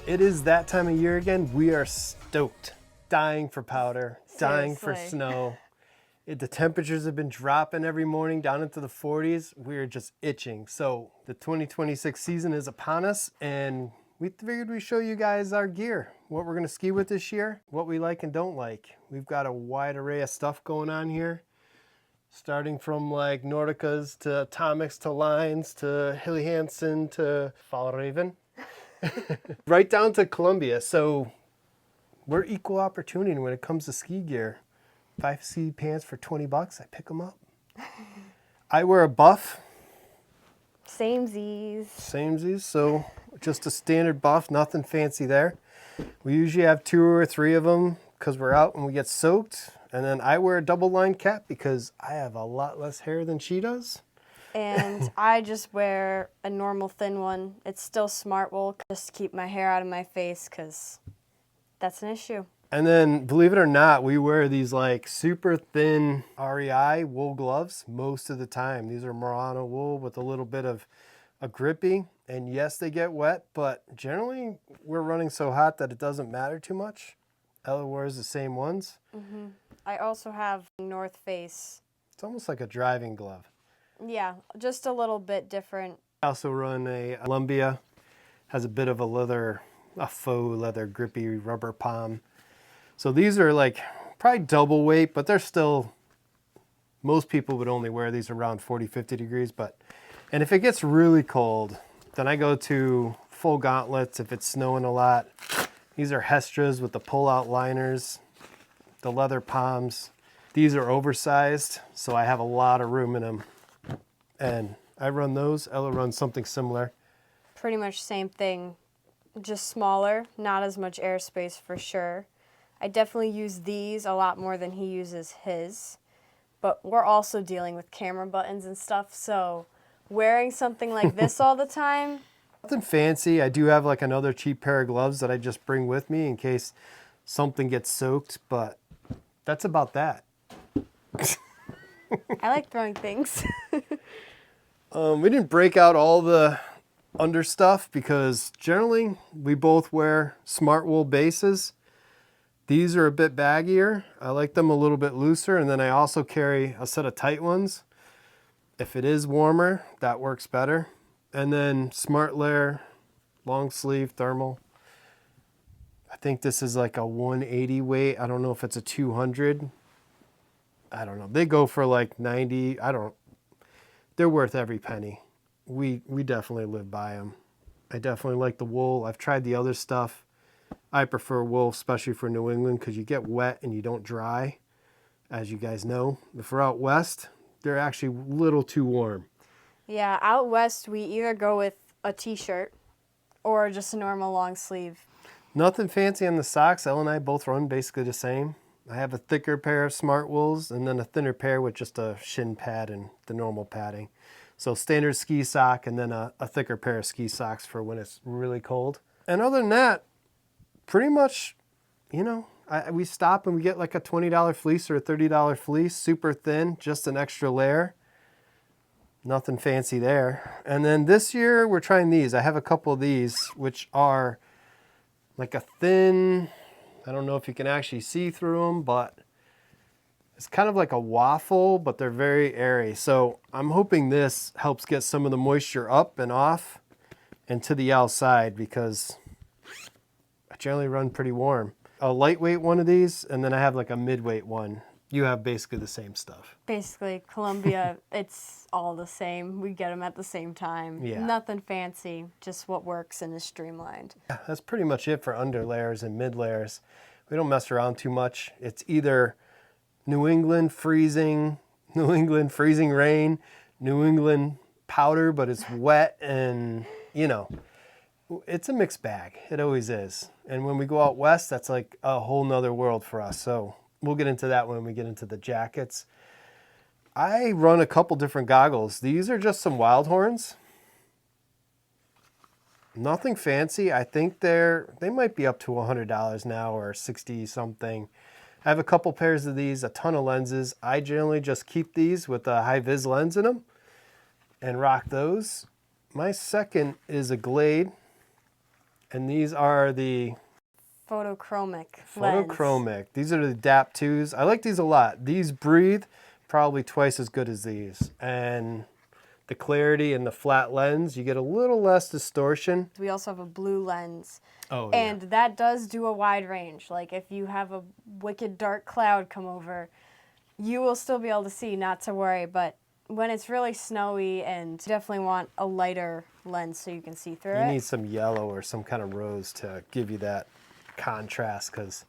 It is that time of year again. We are stoked, dying for powder, dying for Seriously. snow. The temperatures have been dropping every morning down into the 40s. We're just itching. So the 2026 season is upon us, and we figured we'd show you guys our gear, what we're gonna ski with this year, what we like and don't like. We've got a wide array of stuff going on here, starting from like Nordicas to Atomics to Lines to Hilly Hansen to Fjäll Räven, right down to Columbia. So we're equal opportunity when it comes to ski gear. If I see pants for 20 bucks, I pick them up. I wear a buff. Samesies. So just a standard buff, nothing fancy there. We usually have 2 or 3 of them because we're out and we get soaked. And then I wear a double line cap because I have a lot less hair than she does. And I just wear a normal thin one. It's still smart wool just to keep my hair out of my face because that's an issue. And then, believe it or not, we wear these like super thin REI wool gloves most of the time. These are Merino wool with a little bit of a grippy. And yes, they get wet, but generally we're running so hot that it doesn't matter too much. Ella wears the same ones. Mm-hmm. I also have North Face. It's almost like a driving glove. Yeah, just a little bit different. I also run a Columbia. Has a bit of a faux leather grippy rubber palm. So these are like probably double weight, but they're still, most people would only wear these around 40, 50 degrees. And if it gets really cold, then I go to full gauntlets if it's snowing a lot. These are Hestras with the pull-out liners, the leather palms. These are oversized, so I have a lot of room in them. And I run those. Ella runs something similar. Pretty much same thing, just smaller, not as much airspace for sure. I definitely use these a lot more than he uses his, but we're also dealing with camera buttons and stuff, so wearing something like this all the time. Nothing fancy. I do have like another cheap pair of gloves that I just bring with me in case something gets soaked, but that's about that. I like throwing things. We didn't break out all the under stuff because generally we both wear smart wool bases. These are a bit baggier. I like them a little bit looser, and then I also carry a set of tight ones. If it is warmer, that works better. And then Smart Layer, long sleeve thermal. I think this is like a 180 weight. I don't know if it's a 200. I don't know. They go for like 90. They're worth every penny. We definitely live by them. I definitely like the wool. I've tried the other stuff. I prefer wool, especially for New England, because you get wet and you don't dry, as you guys know. If we're out west, they're actually a little too warm. Yeah, out west we either go with a t-shirt or just a normal long sleeve. Nothing fancy on the socks. Elle and I both run basically the same. I have a thicker pair of smart wools and then a thinner pair with just a shin pad and the normal padding. So standard ski sock and then a thicker pair of ski socks for when it's really cold. And other than that, pretty much, we stop and we get like a $20 fleece or a $30 fleece, super thin, just an extra layer. Nothing fancy there. And then this year we're trying these. I have a couple of these, which are like a thin, I don't know if you can actually see through them, but it's kind of like a waffle, but they're very airy. So I'm hoping this helps get some of the moisture up and off and to the outside because I generally run pretty warm. A lightweight one of these, and then I have like a midweight one. You have basically the same stuff. Basically, Columbia, it's all the same. We get them at the same time. Yeah. Nothing fancy, just what works and is streamlined. Yeah, that's pretty much it for under layers and mid layers. We don't mess around too much. It's either New England freezing rain, New England powder, but it's wet and, it's a mixed bag. It always is. And when we go out west, that's like a whole nother world for us. So we'll get into that when we get into the jackets. I run a couple different goggles. These are just some wild horns. Nothing fancy. I think they might be up to $100 now or 60 something. I have a couple pairs of these, a ton of lenses. I generally just keep these with a high vis lens in them and rock those. My second is a Glade And these are the photochromic lens. photochromic. These are the DAP 2s. I like these a lot. These breathe probably twice as good as these. And the clarity and the flat lens, you get a little less distortion. We also have a blue lens. Oh, and that does do a wide range. Like if you have a wicked dark cloud come over, you will still be able to see, not to worry. But when it's really snowy, and you definitely want a lighter lens so you can see through it. You need some yellow or some kind of rose to give you that contrast, because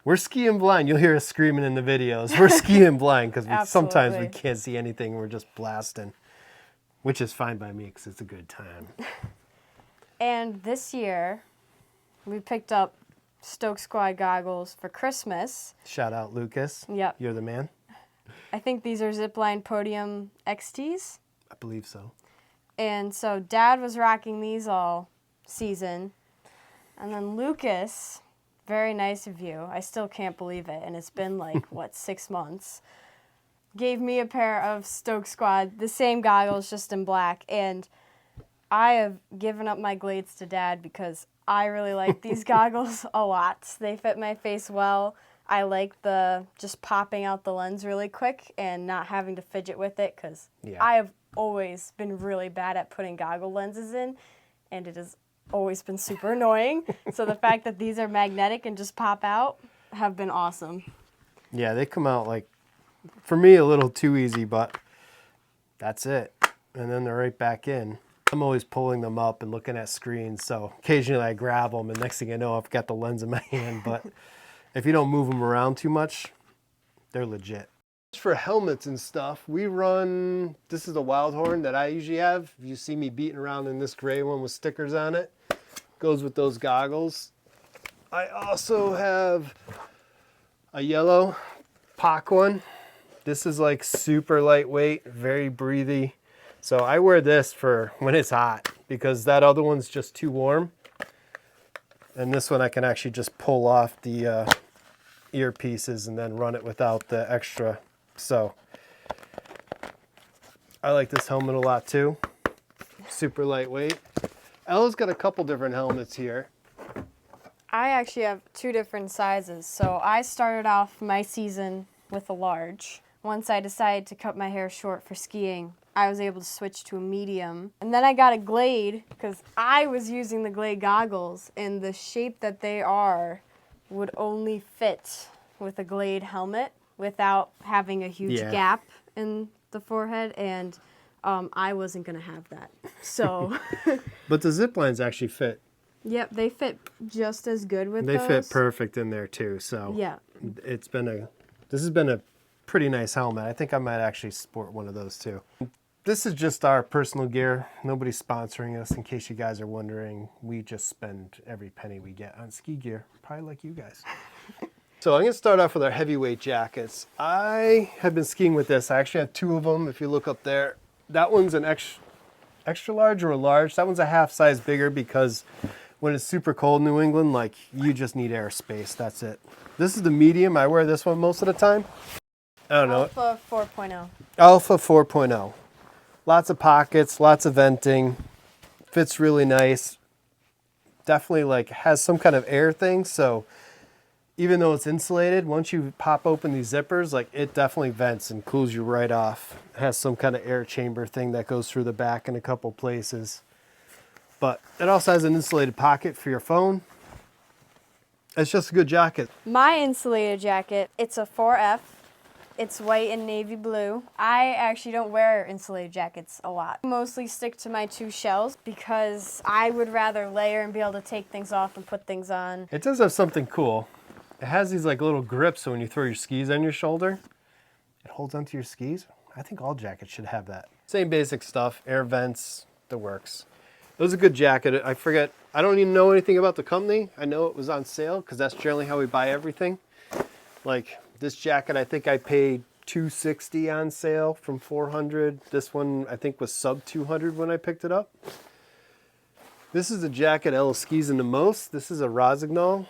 we're skiing blind. You'll hear us screaming in the videos. We're skiing blind because sometimes we can't see anything. We're just blasting, which is fine by me because it's a good time. And this year, we picked up Stoke Squad goggles for Christmas. Shout out, Lucas. Yep. You're the man. I think these are ZipLine Podium XTs. I believe so. And so Dad was rocking these all season. And then Lucas, very nice of you, I still can't believe it, and it's been like, what, 6 months, gave me a pair of Stoke Squad, the same goggles, just in black. And I have given up my Glades to Dad because I really like these goggles a lot. They fit my face well. I like the just popping out the lens really quick and not having to fidget with it, because I have always been really bad at putting goggle lenses in, and it has always been super annoying. So the fact that these are magnetic and just pop out have been awesome. Yeah, they come out, like, for me, a little too easy, but that's it. And then they're right back in. I'm always pulling them up and looking at screens, so occasionally I grab them, and next thing I know, I've got the lens in my hand. But if you don't move them around too much, they're legit. For helmets and stuff, we run, this is the Wild Horn that I usually have. You see me beating around in this gray one with stickers on it. Goes with those goggles. I also have a yellow POC one. This is like super lightweight, very breathy. So I wear this for when it's hot, because that other one's just too warm. And this one I can actually just pull off the earpieces and then run it without the extra. So I like this helmet a lot too. Super lightweight. Ella's got a couple different helmets here. I actually have 2 different sizes. So I started off my season with a large. Once I decided to cut my hair short for skiing, I was able to switch to a medium. And then I got a Glade because I was using the Glade goggles, and the shape that they are would only fit with a Glade helmet without having a huge gap in the forehead, and I wasn't going to have that. So, but the zip lines actually fit. Yep, they fit just as good with those. They fit perfect in there too. So yeah, this has been a pretty nice helmet. I think I might actually sport one of those too. This is just our personal gear. Nobody's sponsoring us, in case you guys are wondering. We just spend every penny we get on ski gear, probably like you guys. So I'm going to start off with our heavyweight jackets. I have been skiing with this. I actually have 2 of them. If you look up there, that one's an extra large or a large. That one's a half size bigger, because when it's super cold in New England, like, you just need airspace. That's it. This is the medium. I wear this one most of the time. I don't know. Alpha 4.0. Alpha 4.0. Lots of pockets, lots of venting. Fits really nice. Definitely like has some kind of air thing. So even though it's insulated, once you pop open these zippers, like, it definitely vents and cools you right off. It has some kind of air chamber thing that goes through the back in a couple places. But it also has an insulated pocket for your phone. It's just a good jacket. My insulated jacket, it's a 4F. It's white and navy blue. I actually don't wear insulated jackets a lot. I mostly stick to my 2 shells because I would rather layer and be able to take things off and put things on. It does have something cool. It has these like little grips, so when you throw your skis on your shoulder, it holds onto your skis. I think all jackets should have that. Same basic stuff, air vents, the works. It was a good jacket. I forget, I don't even know anything about the company. I know it was on sale because that's generally how we buy everything. Like this jacket, I think I paid $260 on sale from $400. This one I think was sub $200 when I picked it up. This is the jacket Ella skis in the most. This is a Rossignol.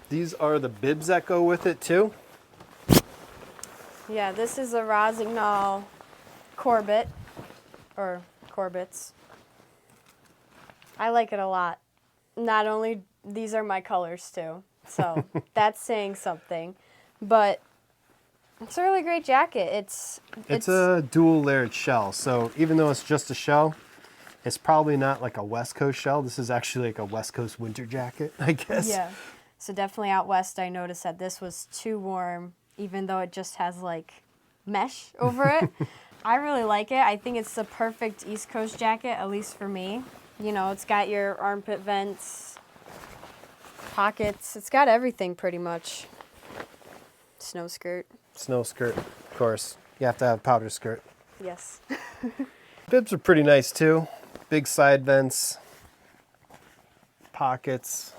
These are the bibs that go with it too. Yeah, this is a Rossignol Corbett, or Corbetts. I like it a lot. not only these are my colors too, so that's saying something. But it's a really great jacket. It's a dual layered shell, so even though it's just a shell, it's probably not like a West Coast shell. This is actually like a West Coast winter jacket, I guess. Yeah. So definitely out west, I noticed that this was too warm, even though it just has like mesh over it. I really like it. I think it's the perfect East Coast jacket, at least for me. You know, it's got your armpit vents, pockets. It's got everything pretty much. Snow skirt. Snow skirt, of course. You have to have a powder skirt. Yes. Bibs are pretty nice too. Big side vents, pockets.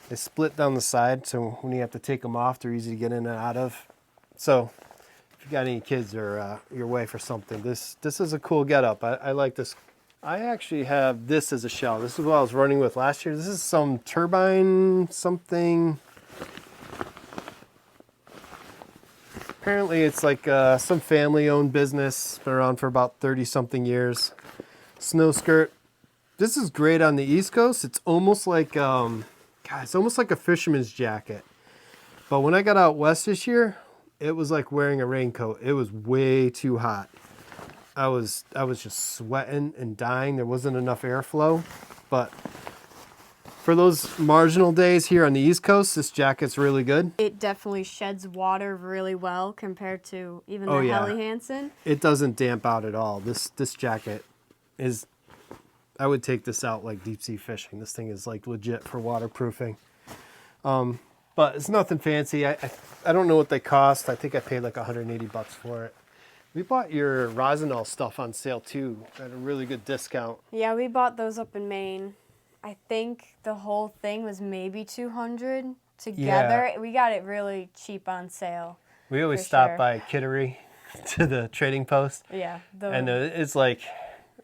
They split down the side, so when you have to take them off, they're easy to get in and out of. So if you got any kids or your wife or something, this is a cool getup. I like this. I actually have this as a shell. This is what I was running with last year. This is some turbine something. Apparently it's like some family-owned business. Been around for about 30-something years. Snow skirt. This is great on the East Coast. It's almost like, it's almost like a fisherman's jacket. But when I got out west this year, it was like wearing a raincoat. It was way too hot. I was just sweating and dying. There wasn't enough airflow. But for those marginal days here on the East Coast, this jacket's really good. It definitely sheds water really well compared to even the Helly Hansen. It doesn't damp out at all. This jacket is, I would take this out like deep sea fishing. This thing is like legit for waterproofing. But it's nothing fancy. I don't know what they cost. I think I paid like 180 bucks for it. We bought your Rosinol stuff on sale too at a really good discount. Yeah, we bought those up in Maine. I think the whole thing was maybe 200 together. Yeah. We got it really cheap on sale. We always stop by Kittery to the trading post. Yeah. And it's like,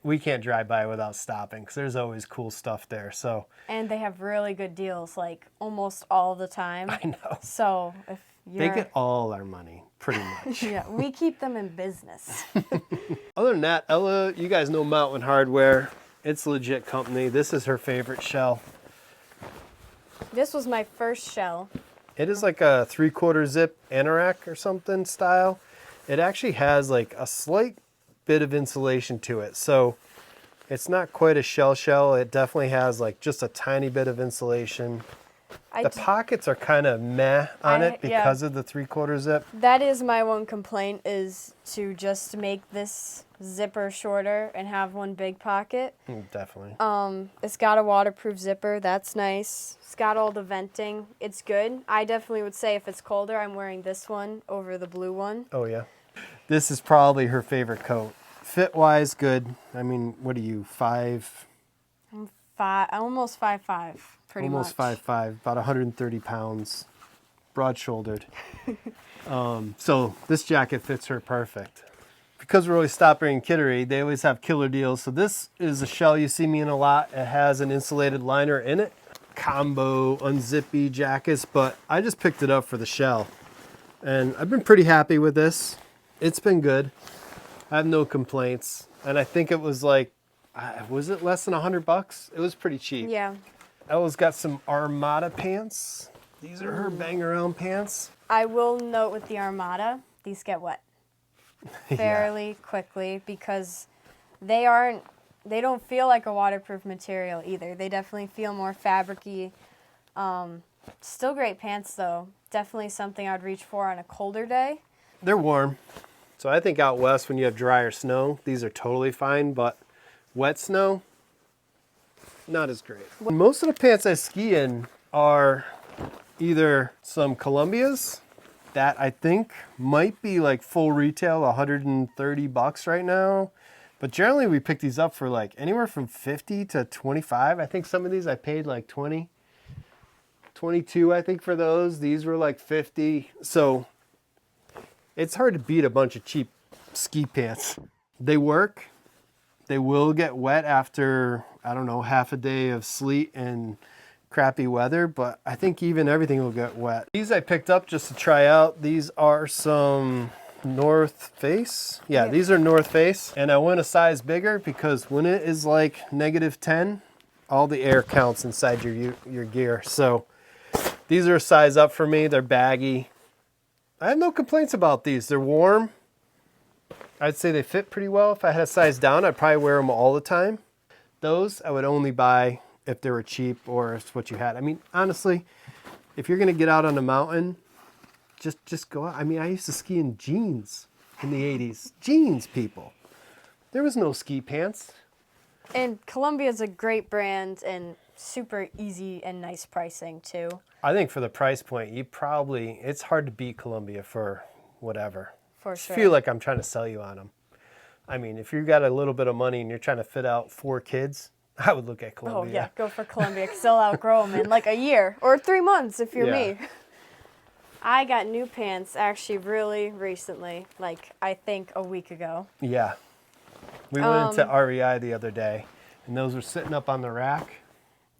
we can't drive by without stopping because there's always cool stuff there. So. And they have really good deals, like almost all the time. I know. So if they get all our money, pretty much. Yeah, we keep them in business. Other than that, Ella, you guys know Mountain Hardware. It's a legit company. This is her favorite shell. This was my first shell. It is like a 3/4 zip anorak or something style. It actually has like a slight bit of insulation to it. So it's not quite a shell. It definitely has like just a tiny bit of insulation. The pockets are kind of meh on it because of the 3/4 zip. That is my one complaint, is to just make this zipper shorter and have one big pocket. Definitely. It's got a waterproof zipper. That's nice. It's got all the venting. It's good. I definitely would say if it's colder, I'm wearing this one over the blue one. Oh, yeah. This is probably her favorite coat. Fit-wise, good. I mean, what are you, 5? Almost 5'5", pretty much. Almost 5'5", about 130 pounds, broad-shouldered. So this jacket fits her perfect. Because we're always stopping in Kittery, they always have killer deals. So this is a shell you see me in a lot. It has an insulated liner in it. Combo, unzippy jackets, but I just picked it up for the shell. And I've been pretty happy with this. It's been good. I have no complaints. And I think it was like, was it less than 100 bucks? It was pretty cheap. Yeah. Ella's got some Armada pants. These are her bang around pants. I will note with the Armada, these get wet fairly quickly because they don't feel like a waterproof material either. They definitely feel more fabric-y. Still great pants though. Definitely something I'd reach for on a colder day. They're warm. So I think out west when you have drier snow, these are totally fine, but wet snow, not as great. Most of the pants I ski in are either some Columbias that I think might be like full retail, 130 bucks right now. But generally we pick these up for like anywhere from 50 to 25. I think some of these I paid like 20, 22 I think for those. These were like 50. So it's hard to beat a bunch of cheap ski pants. They work. They will get wet after, I don't know, half a day of sleet and crappy weather, but I think even everything will get wet. These I picked up just to try out. These are some North Face. Yeah, these are North Face. And I went a size bigger because when it is like -10 all the air counts inside your gear. So these are a size up for me. They're baggy. I have no complaints about these. They're warm. I'd say they fit pretty well. If I had a size down, I'd probably wear them all the time. Those I would only buy if they were cheap or if it's what you had. I mean, honestly, if you're gonna get out on the mountain, just go out. I mean, I used to ski in jeans in the 80s. Jeans, people. There was no ski pants. And Columbia is a great brand and super easy and nice pricing too. I think for the price point, it's hard to beat Columbia for whatever. For I sure. feel like I'm trying to sell you on them. I mean, if you've got a little bit of money and you're trying to fit out 4 kids, I would look at Columbia. Oh yeah, go for Columbia because they'll outgrow them in like a year or 3 months if you're me. I got new pants actually really recently, like I think a week ago. Yeah. We went into REI the other day, and those were sitting up on the rack.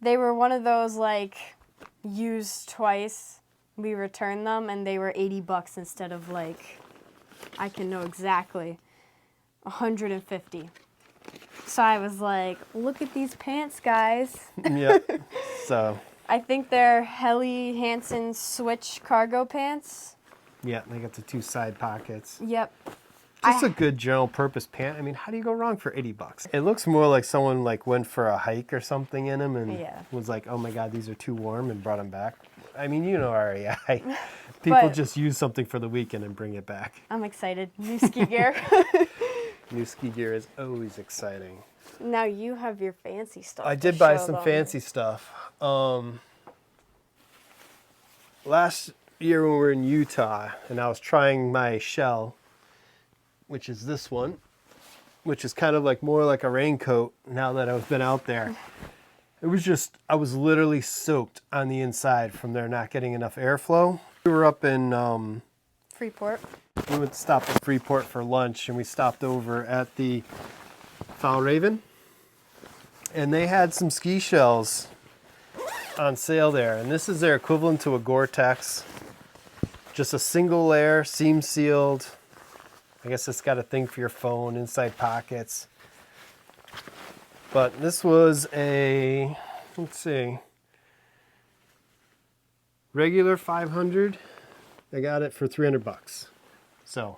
They were one of those like used twice. We returned them, and they were $80 instead of like, I can know exactly, 150. So I was like, look at these pants, guys. Yeah. So. I think they're Helly Hansen switch cargo pants. Yeah, they got the 2 side pockets. Yep. Just a good general purpose pant. I mean, how do you go wrong for $80? It looks more like someone like went for a hike or something in them and was like, oh my God, these are too warm and brought them back. I mean, you know REI. People just use something for the weekend and bring it back. I'm excited. New ski gear. New ski gear is always exciting. Now you have your fancy stuff. I did buy some fancy stuff. Last year when we were in Utah and I was trying my shell, which is this one, which is kind of like more like a raincoat now that I've been out there. It was just, I was literally soaked on the inside from there not getting enough airflow. We were up in Freeport. We went to stop at Freeport for lunch and we stopped over at the Fjäll Räven. And they had some ski shells on sale there. And this is their equivalent to a Gore-Tex. Just a single layer, seam sealed. I guess it's got a thing for your phone, inside pockets. But this was a, let's see, regular 500. I got it for $300. So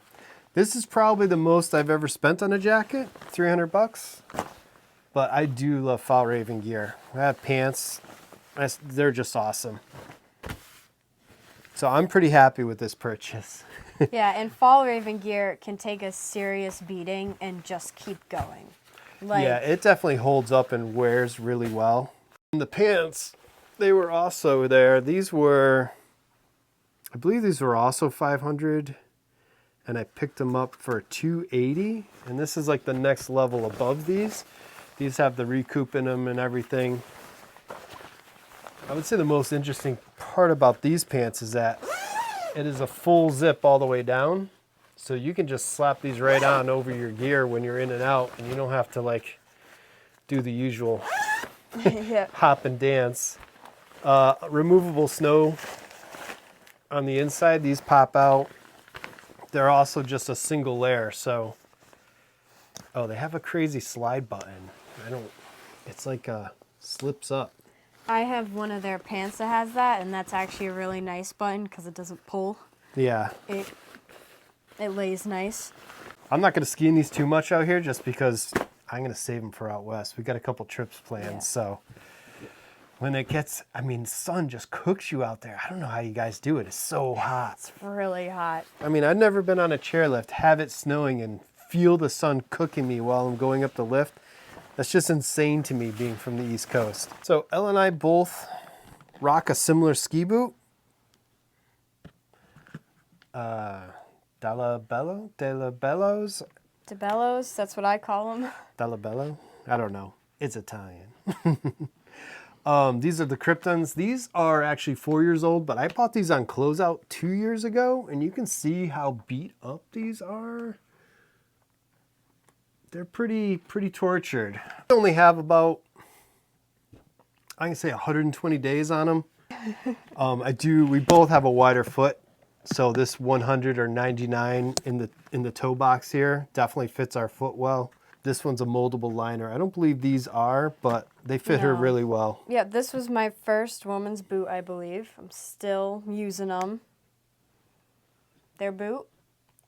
this is probably the most I've ever spent on a jacket, $300. But I do love Fjäll Räven gear. I have pants. They're just awesome. So I'm pretty happy with this purchase. Yeah, and Fjäll Räven gear can take a serious beating and just keep going. Like, yeah, it definitely holds up and wears really well. And the pants, they were also there. These were, I believe these were also 500, and I picked them up for $280. And this is like the next level above these. These have the recoup in them and everything. I would say the most interesting part about these pants is that it is a full zip all the way down. So you can just slap these right on over your gear when you're in and out, and you don't have to like do the usual hop and dance. Removable snow on the inside. These pop out. They're also just a single layer. So, oh, they have a crazy slide button. It's like slips up. I have one of their pants that has that, and that's actually a really nice button because it doesn't pull. Yeah. It lays nice. I'm not going to ski in these too much out here just because I'm going to save them for out west. We got a couple trips planned, so when it gets, I mean, sun just cooks you out there. I don't know how you guys do it. It's so hot. It's really hot. I mean, I've never been on a chairlift, have it snowing, and feel the sun cooking me while I'm going up the lift. That's just insane to me being from the East Coast. So Elle and I both rock a similar ski boot. DeLabellos? DeBellos, that's what I call them. DeLabello? I don't know. It's Italian. These are the Kryptons. These are actually 4 years old, but I bought these on closeout 2 years ago, and you can see how beat up these are. They're pretty tortured. I only have about, I can say 120 days on them. We both have a wider foot. So this 100 or 99 in the toe box here definitely fits our foot well. This one's a moldable liner. I don't believe these are, but They fit her No. really well. Yeah, this was my first woman's boot, I believe. I'm still using them. Their boot.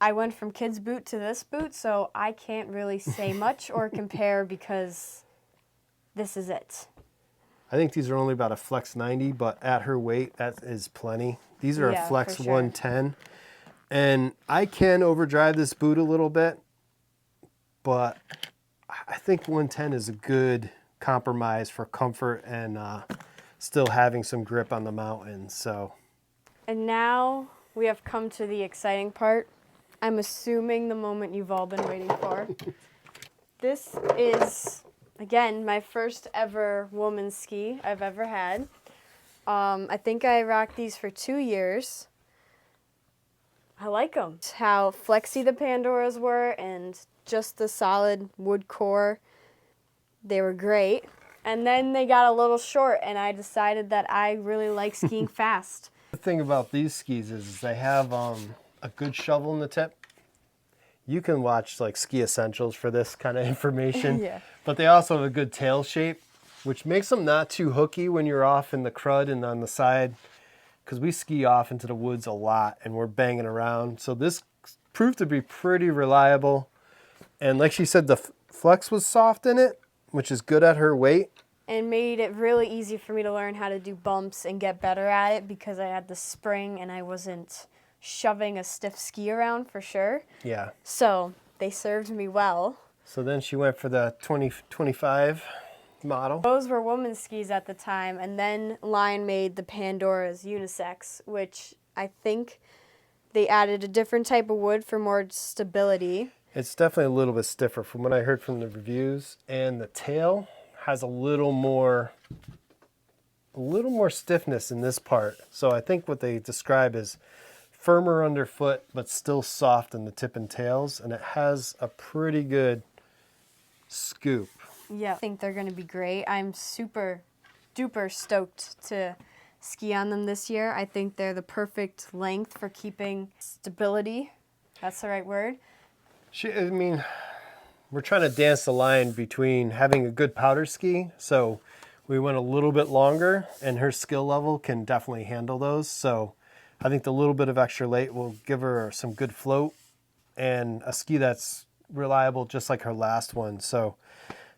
I went from kids' boot to this boot, so I can't really say much or compare because this is it. I think these are only about a flex 90, but at her weight, that is plenty. These are Yeah, a flex for sure. 110. And I can overdrive this boot a little bit, but I think 110 is a good compromise for comfort and still having some grip on the mountain. So, And now we have come to the exciting part. I'm assuming the moment you've all been waiting for. This is, again, my first ever woman's ski I've ever had. I think I rocked these for 2 years. I like them. How flexy the Pandoras were and just the solid wood core. They were great. And then they got a little short and I decided that I really like skiing fast. the thing about these skis is they have a good shovel in the tip. You can watch like Ski Essentials for this kind of information. Yeah. But they also have a good tail shape, which makes them not too hooky when you're off in the crud and on the side. Because we ski off into the woods a lot and we're banging around. So this proved to be pretty reliable. And like she said, the flex was soft in it, which is good at her weight. And made it really easy for me to learn how to do bumps and get better at it because I had the spring and I wasn't shoving a stiff ski around for sure. Yeah. So they served me well. So then she went for the 2025 model. Those were women's skis at the time, and then Line made the Pandora's unisex, which I think they added a different type of wood for more stability. It's definitely a little bit stiffer from what I heard from the reviews, and the tail has a little more stiffness in this part. So I think what they describe is firmer underfoot, but still soft in the tip and tails, and it has a pretty good scoop. Yeah, I think they're going to be great. I'm super duper stoked to ski on them this year. I think they're the perfect length for keeping stability. That's the right word. I mean, we're trying to dance the line between having a good powder ski, so we went a little bit longer, and her skill level can definitely handle those. So I think the little bit of extra weight will give her some good float and a ski that's reliable just like her last one. So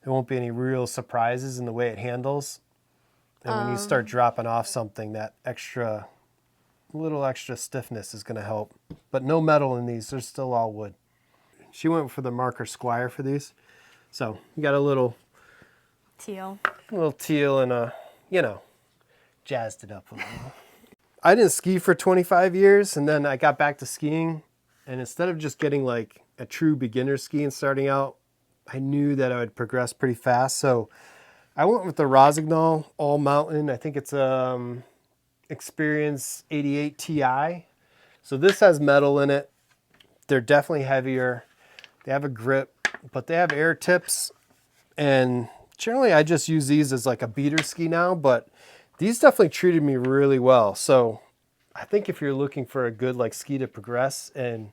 there won't be any real surprises in the way it handles. And when you start dropping off something, that little extra stiffness is going to help. But no metal in these, they're still all wood. She went for the Marker Squire for these. So you got a little Teal. teal and jazzed it up a little. I didn't ski for 25 years, and then I got back to skiing. And instead of just getting like a true beginner ski and starting out, I knew that I would progress pretty fast. So I went with the Rosignol All Mountain. I think it's Experience 88 Ti. So this has metal in it. They're definitely heavier. They have a grip, but they have air tips. And generally I just use these as like a beater ski now, but these definitely treated me really well. So I think if you're looking for a good like ski to progress and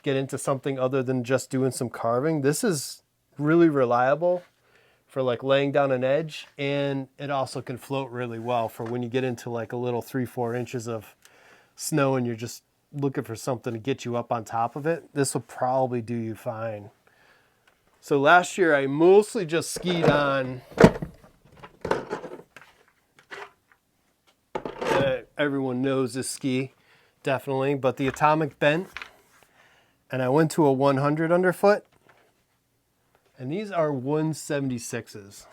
get into something other than just doing some carving, this is really reliable for like laying down an edge, and it also can float really well for when you get into like a little 3-4 inches of snow and you're just looking for something to get you up on top of it. This will probably do you fine. So last year I mostly just skied on everyone knows this ski definitely, but the Atomic Bent, and I went to a 100 underfoot. And these are 176s.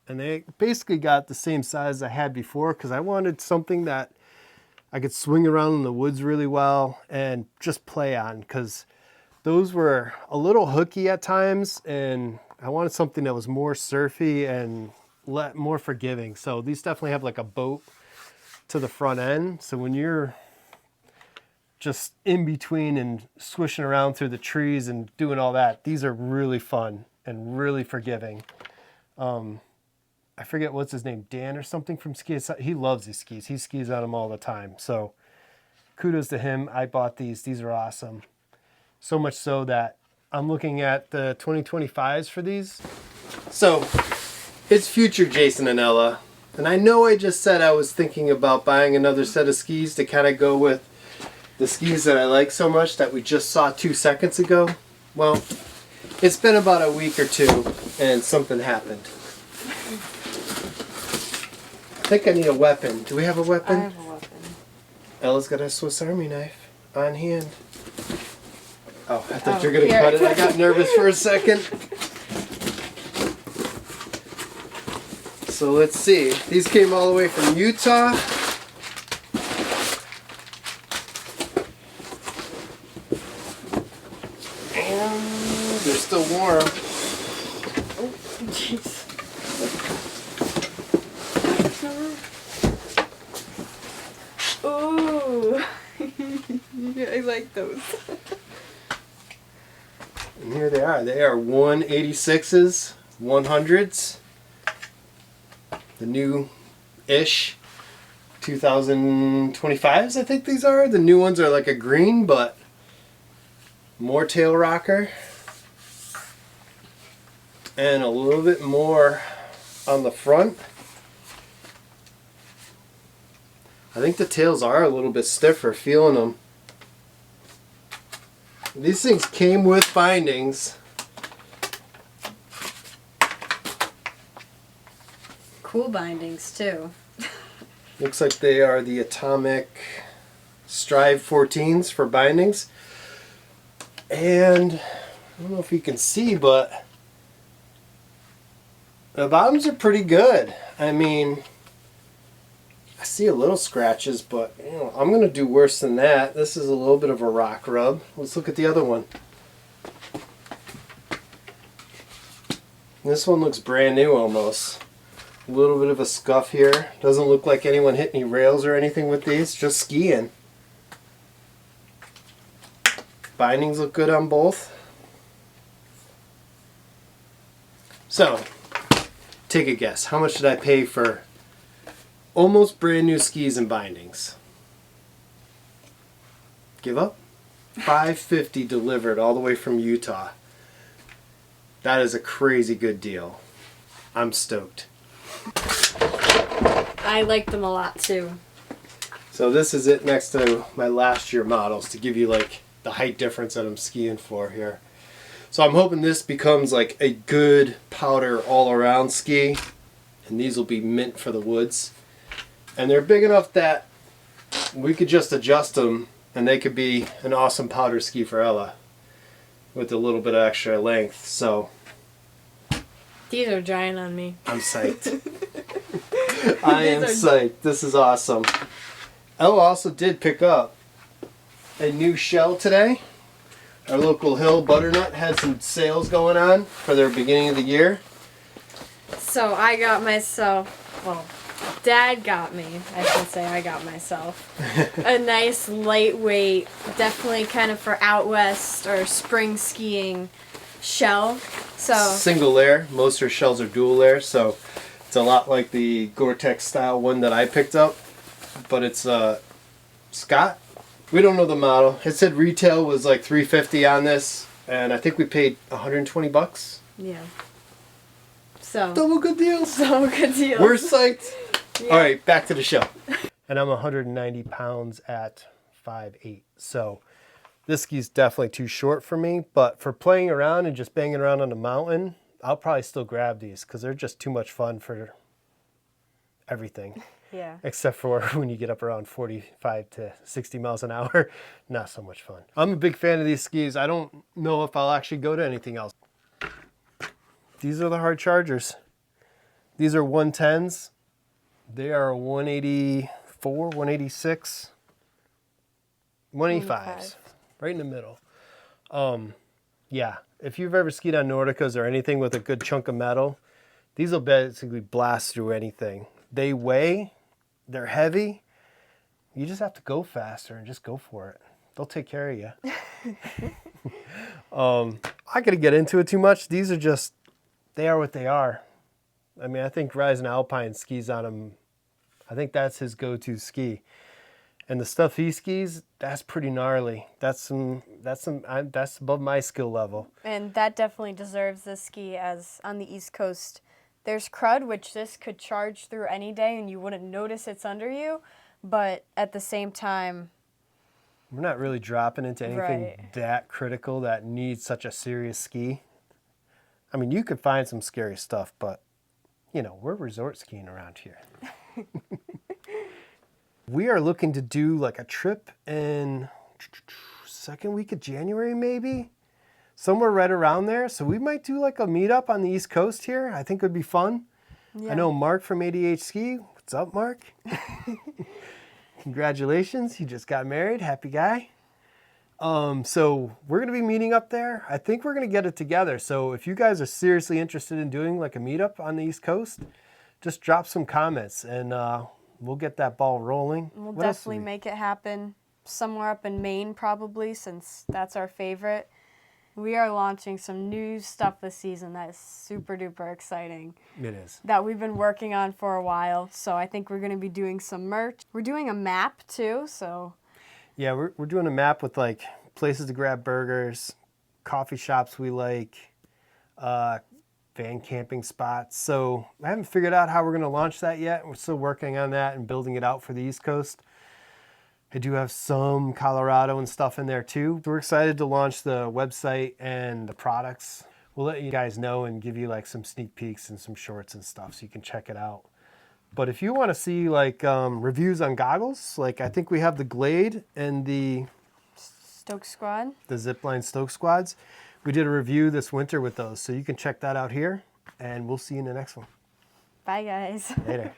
And they basically got the same size I had before because I wanted something that I could swing around in the woods really well and just play on, because those were a little hooky at times and I wanted something that was more surfy and more forgiving. So these definitely have like a boat to the front end. So when you're just in between and swishing around through the trees and doing all that, these are really fun and really forgiving. I forget what's his name, Dan or something from Ski. He loves these skis. He skis on them all the time. So kudos to him. I bought these. These are awesome. So much so that I'm looking at the 2025s for these. So It's future Jason and Ella. And I know I just said I was thinking about buying another set of skis to kind of go with the skis that I like so much that we just saw 2 seconds ago. Well, it's been about a week or two and something happened. I think I need a weapon. Do we have a weapon? I have a weapon. Ella's got a Swiss Army knife on hand. Oh, I thought you were going to cut it. I got nervous for a second. So let's see. These came all the way from Utah. And they're still warm. Oh, jeez. Ooh. Yeah, I like those. And here they are. They are 186s, 100s. The new-ish 2025s, I think these are. The new ones are like a green, but more tail rocker. And a little bit more on the front. I think the tails are a little bit stiffer, feeling them. These things came with bindings. Cool bindings too. Looks like they are the Atomic Strive 14s for bindings. And I don't know if you can see, but the bottoms are pretty good. I mean, I see a little scratches, but you know, I'm going to do worse than that. This is a little bit of a rock rub. Let's look at the other one. This one looks brand new almost. A little bit of a scuff here. Doesn't look like anyone hit any rails or anything with these. Just skiing. Bindings look good on both. So, take a guess. How much did I pay for almost brand new skis and bindings? Give up? $550 delivered all the way from Utah. That is a crazy good deal. I'm stoked. I like them a lot too. So this is it next to my last year models to give you like the height difference that I'm skiing for here. So I'm hoping this becomes like a good powder all around ski, and these will be mint for the woods. And they're big enough that we could just adjust them and they could be an awesome powder ski for Ella with a little bit of extra length. So These are giant on me. I'm psyched. I am psyched. This is awesome. Ella also did pick up a new shell today. Our local Hill Butternut had some sales going on for their beginning of the year. So I got myself, well, Dad got me, I should say I got myself, a nice lightweight, definitely kind of for out west or spring skiing shell. So Single layer. Most of her shells are dual layer, so it's a lot like the Gore-Tex style one that I picked up, but it's Scott. We don't know the model. It said retail was like $350 on this, and I think we paid $120. yeah. So Double good deals. so good deal. We're psyched. Yeah. All right, back to the show. And I'm 190 pounds at 5'8". So this ski's definitely too short for me, but for playing around and just banging around on the mountain, I'll probably still grab these because they're just too much fun for everything. Yeah. Except for when you get up around 45 to 60 miles an hour. Not so much fun. I'm a big fan of these skis. I don't know if I'll actually go to anything else. These are the hard chargers. These are 110s. They are 184, 186, 185s. Right in the middle. Yeah, if you've ever skied on Nordicas or anything with a good chunk of metal, these will basically blast through anything. They weigh. They're heavy. You just have to go faster and just go for it. They'll take care of you. I'm not going to get into it too much. These are just, they are what they are. I mean, I think Ryzen Alpine skis on them. I think that's his go-to ski. And the stuff he skis, that's pretty gnarly. That's above my skill level. And that definitely deserves this ski as on the East Coast There's crud, which this could charge through any day and you wouldn't notice it's under you, but at the same time, we're not really dropping into anything Right. that critical that needs such a serious ski. I mean, you could find some scary stuff, but, you know, we're resort skiing around here. We are looking to do like a trip in second week of January, maybe? Somewhere right around there. So we might do like a meetup on the East Coast here. I think it would be fun. yeah. I know Mark from ADH Ski. What's up, Mark? Congratulations. He just got married. Happy guy. So we're going to be meeting up there. I think we're going to get it together. So if you guys are seriously interested in doing like a meetup on the East Coast, just drop some comments and we'll get that ball rolling. We'll What else do definitely make it happen somewhere up in Maine, probably, since that's our favorite. We are launching some new stuff this season that is super duper exciting. It is. That we've been working on for a while. So I think we're going to be doing some merch. We're doing a map too. So Yeah, we're doing a map with like places to grab burgers, coffee shops we like, van camping spots. So I haven't figured out how we're going to launch that yet. We're still working on that and building it out for the East Coast. I do have some Colorado and stuff in there too. We're excited to launch the website and the products. We'll let you guys know and give you like some sneak peeks and some shorts and stuff so you can check it out. But if you want to see like reviews on goggles, like I think we have the Glade and the Stoke Squad. ZipLine Stoke Squads. We did a review this winter with those, so you can check that out here, and we'll see you in the next one. Bye, guys. Later.